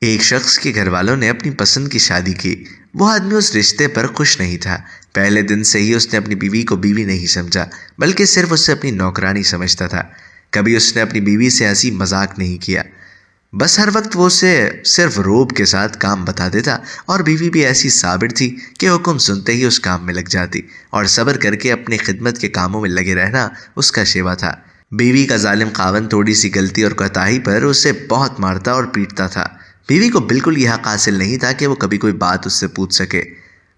ایک شخص کے گھر والوں نے اپنی پسند کی شادی کی۔ وہ آدمی اس رشتے پر خوش نہیں تھا۔ پہلے دن سے ہی اس نے اپنی بیوی کو بیوی نہیں سمجھا، بلکہ صرف اسے اپنی نوکرانی سمجھتا تھا۔ کبھی اس نے اپنی بیوی سے ہنسی مذاق نہیں کیا، بس ہر وقت وہ اسے صرف روب کے ساتھ کام بتا دیتا، اور بیوی بھی ایسی صابر تھی کہ حکم سنتے ہی اس کام میں لگ جاتی، اور صبر کر کے اپنی خدمت کے کاموں میں لگے رہنا اس کا شیوا تھا۔ بیوی کا ظالم خاوند تھوڑی سی غلطی اور کوتاہی پر اسے بہت مارتا اور پیٹتا تھا۔ بیوی کو بالکل یہ حق حاصل نہیں تھا کہ وہ کبھی کوئی بات اس سے پوچھ سکے۔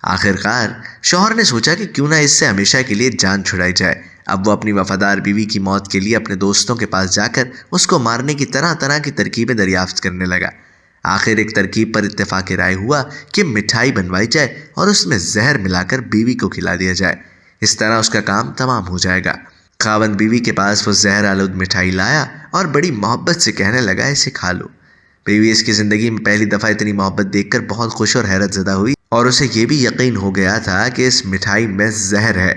آخر کار شوہر نے سوچا کہ کیوں نہ اس سے ہمیشہ کے لیے جان چھڑائی جائے۔ اب وہ اپنی وفادار بیوی کی موت کے لیے اپنے دوستوں کے پاس جا کر اس کو مارنے کی طرح طرح کی ترکیبیں دریافت کرنے لگا۔ آخر ایک ترکیب پر اتفاق رائے ہوا کہ مٹھائی بنوائی جائے اور اس میں زہر ملا کر بیوی کو کھلا دیا جائے۔ اس طرح اس کا کام تمام ہو جائے گا۔ خاوند بیوی کے پاس وہ زہر آلود مٹھائی لایا اور بڑی محبت سے کہنے لگا، اسے کھا لو۔ بیوی اس کی زندگی میں پہلی دفعہ اتنی محبت دیکھ کر بہت خوش اور حیرت زدہ ہوئی، اور اسے یہ بھی یقین ہو گیا تھا کہ اس مٹھائی میں زہر ہے۔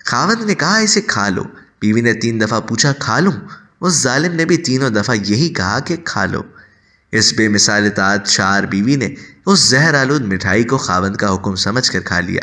خاوند نے کہا، اسے کھا لو۔ بیوی نے 3 دفعہ پوچھا، کھا لوں؟ اس ظالم نے بھی تینوں دفعہ یہی کہا کہ کھا لو۔ اس بے مثال اطاعت شعار بیوی نے اس زہر آلود مٹھائی کو خاوند کا حکم سمجھ کر کھا لیا۔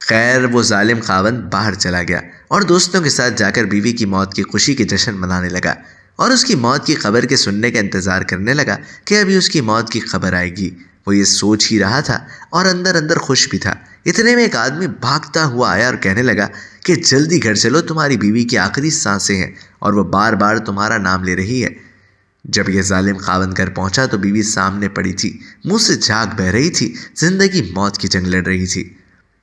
خیر وہ ظالم خاوند باہر چلا گیا اور دوستوں کے ساتھ جا کر بیوی کی موت کی خوشی کے جشن منانے لگا، اور اس کی موت کی خبر کے سننے کا انتظار کرنے لگا کہ ابھی اس کی موت کی خبر آئے گی۔ وہ یہ سوچ ہی رہا تھا اور اندر اندر خوش بھی تھا۔ اتنے میں ایک آدمی بھاگتا ہوا آیا اور کہنے لگا کہ جلدی گھر چلو، تمہاری بیوی کی آخری سانسیں ہیں اور وہ بار بار تمہارا نام لے رہی ہے۔ جب یہ ظالم خاوند گھر پہنچا تو بیوی سامنے پڑی تھی، منہ سے جھاگ بہہ رہی تھی، زندگی موت کی جنگ لڑ رہی تھی۔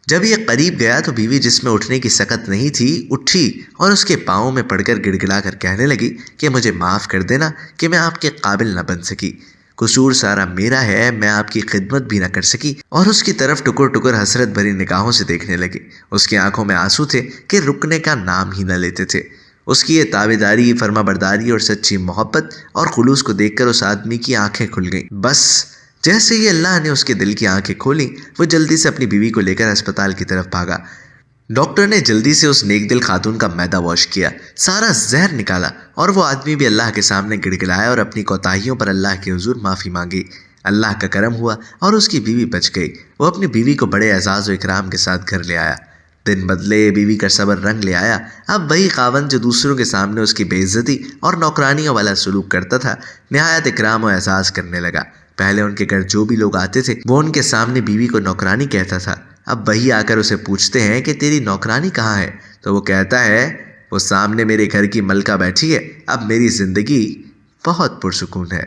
جب یہ قریب گیا تو بیوی، جس میں اٹھنے کی سکت نہیں تھی، اٹھی اور اس کے پاؤں میں پڑ کر گڑ گڑا کر کہنے لگی کہ مجھے معاف کر دینا کہ میں آپ کے قابل نہ بن سکی، قصور سارا میرا ہے، میں آپ کی خدمت بھی نہ کر سکی۔ اور اس کی طرف ٹکر ٹکر حسرت بھری نگاہوں سے دیکھنے لگی۔ اس کی آنکھوں میں آنسو تھے کہ رکنے کا نام ہی نہ لیتے تھے۔ اس کی یہ تابعداری، فرما برداری اور سچی محبت اور خلوص کو دیکھ کر اس آدمی کی آنکھیں کھل گئیں۔ بس جیسے ہی اللہ نے اس کے دل کی آنکھیں کھولیں، وہ جلدی سے اپنی بیوی کو لے کر ہسپتال کی طرف بھاگا۔ ڈاکٹر نے جلدی سے اس نیک دل خاتون کا معدہ واش کیا، سارا زہر نکالا، اور وہ آدمی بھی اللہ کے سامنے گڑگڑایا اور اپنی کوتاہیوں پر اللہ کے حضور معافی مانگی۔ اللہ کا کرم ہوا اور اس کی بیوی بچ گئی۔ وہ اپنی بیوی کو بڑے اعزاز و اکرام کے ساتھ گھر لے آیا۔ دن بدلے، بیوی کا صبر رنگ لے آیا۔ اب وہی خاوند جو دوسروں کے سامنے اس کی بے عزتی اور نوکرانیوں والا سلوک کرتا تھا، نہایت اکرام و اعزاز کرنے لگا۔ پہلے ان کے گھر جو بھی لوگ آتے تھے وہ ان کے سامنے بیوی کو نوکرانی کہتا تھا۔ اب وہی آ کر اسے پوچھتے ہیں کہ تیری نوکرانی کہاں ہے، تو وہ کہتا ہے، وہ سامنے میرے گھر کی ملکہ بیٹھی ہے، اب میری زندگی بہت پرسکون ہے۔